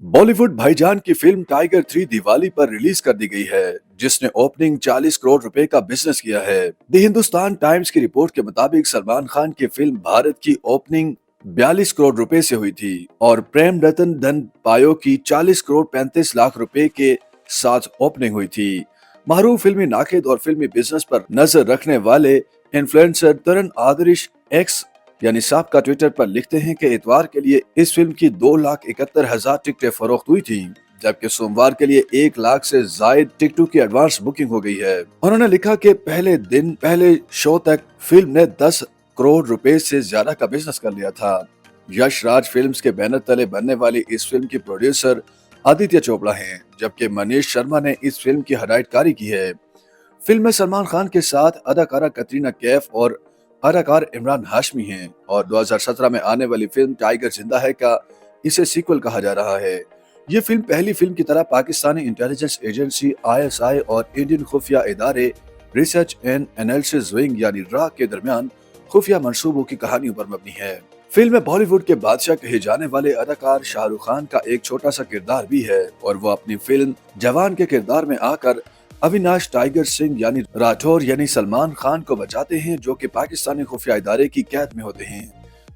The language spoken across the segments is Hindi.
बॉलीवुड भाईजान की फिल्म टाइगर 3 दिवाली पर रिलीज कर दी गई है, जिसने ओपनिंग 40 करोड़ रुपए का बिजनेस किया है। द हिंदुस्तान टाइम्स की रिपोर्ट के मुताबिक सलमान खान की फिल्म भारत की ओपनिंग 42 करोड़ रुपए से हुई थी और प्रेम रतन धन पायो की 40 करोड़ 35 लाख रुपए के साथ ओपनिंग हुई थी। मारूफ फिल्मी नाकिद और फिल्मी बिजनेस पर नजर रखने वाले इन्फ्लुएंसर तरन आदरिश एक्स यानी साहब का ट्विटर पर लिखते हैं कि इतवार के लिए इस फिल्म की 2,71,000 टिकटें फरोख्त हुई थी, जबकि सोमवार के लिए 1 लाख से जायद टिकटों की एडवांस बुकिंग हो गई है। उन्होंने लिखा कि पहले शो तक फिल्म ने 10 करोड़ रुपए से ज्यादा का बिजनेस कर लिया था। यश राज फिल्म्स के बैनर तले बनने वाली इस फिल्म की प्रोड्यूसर आदित्य चोपड़ा हैं, जबकि मनीष शर्मा ने इस फिल्म की हिदायतकारी की है। फिल्म में सलमान खान के साथ अदाकारा कतरीना कैफ और अदाकार इमरान हाशमी हैं और 2017 में आने वाली फिल्म टाइगर जिंदा है का इसे सीक्वल कहा जा रहा है। ये फिल्म पहली फिल्म की तरह पाकिस्तानी इंटेलिजेंस एजेंसी आईएसआई और इंडियन खुफिया इदारे रिसर्च एंड एनालिसिस विंग यानी रा के दरमियान खुफिया मंसूबों की कहानियों पर मबनी है। फिल्म में बॉलीवुड के बादशाह कहे जाने वाले अदाकार शाहरुख खान का एक छोटा सा किरदार भी है और वो अपनी फिल्म जवान के किरदार में आकर अविनाश टाइगर सिंह यानी राठौर यानी सलमान खान को बचाते हैं, जो कि पाकिस्तानी खुफिया इदारे की कैद में होते हैं,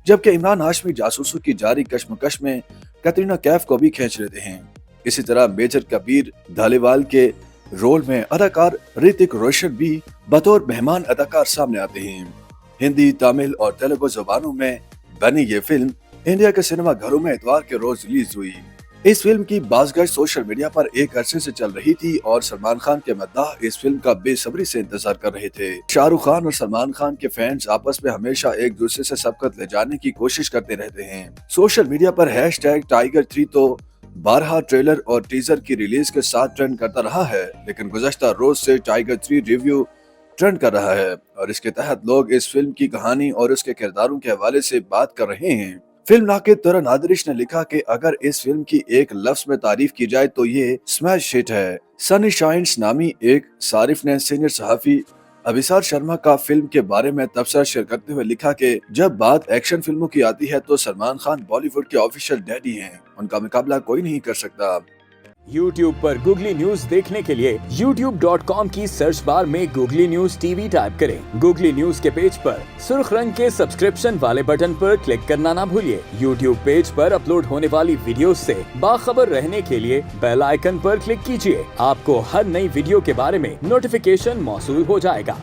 जबकि इमरान हाशमी जासूसों की जारी कश्मकश में कतरीना कैफ को भी खींच लेते हैं। इसी तरह मेजर कबीर धालीवाल के रोल में अदाकार ऋतिक रोशन भी बतौर मेहमान अदाकार सामने आते हैं। हिंदी, तमिल और तेलुगु जुबानों में बनी ये फिल्म इंडिया के सिनेमा घरों में इतवार के रोज रिलीज हुई। इस फिल्म की बाज़गश सोशल मीडिया पर एक अरसे से चल रही थी और सलमान खान के मद्दाह इस फिल्म का बेसब्री से इंतजार कर रहे थे। शाहरुख खान और सलमान खान के फैंस आपस में हमेशा एक दूसरे से सबकत ले जाने की कोशिश करते रहते हैं। सोशल मीडिया पर हैशटैग टाइगर 3 तो बारहा ट्रेलर और टीजर की रिलीज के साथ ट्रेंड करता रहा है, लेकिन गुज़श्ता रोज से टाइगर 3 रिव्यू ट्रेंड कर रहा है और इसके तहत लोग इस फिल्म की कहानी और उसके किरदारों के हवाले से बात कर रहे हैं। फिल्म नाकिद तरन आदरिश ने लिखा कि अगर इस फिल्म की एक लफ्ज में तारीफ की जाए तो ये स्मैश हिट है। सनी शाइन्स नामी एक सारिफ ने सीनियर सहाफी अभिसार शर्मा का फिल्म के बारे में तबसरा शेयर करते हुए लिखा कि जब बात एक्शन फिल्मों की आती है तो सलमान खान बॉलीवुड के ऑफिशियल डैडी हैं, उनका मुकाबला कोई नहीं कर सकता। YouTube पर गूगली न्यूज देखने के लिए youtube.com की सर्च बार में गूगली न्यूज टीवी टाइप करें। गूगली न्यूज के पेज पर सुर्ख रंग के सब्सक्रिप्शन वाले बटन पर क्लिक करना ना भूलिए। YouTube पेज पर अपलोड होने वाली वीडियोस से बाखबर रहने के लिए बेल आइकन पर क्लिक कीजिए। आपको हर नई वीडियो के बारे में नोटिफिकेशन मौसूल हो जाएगा।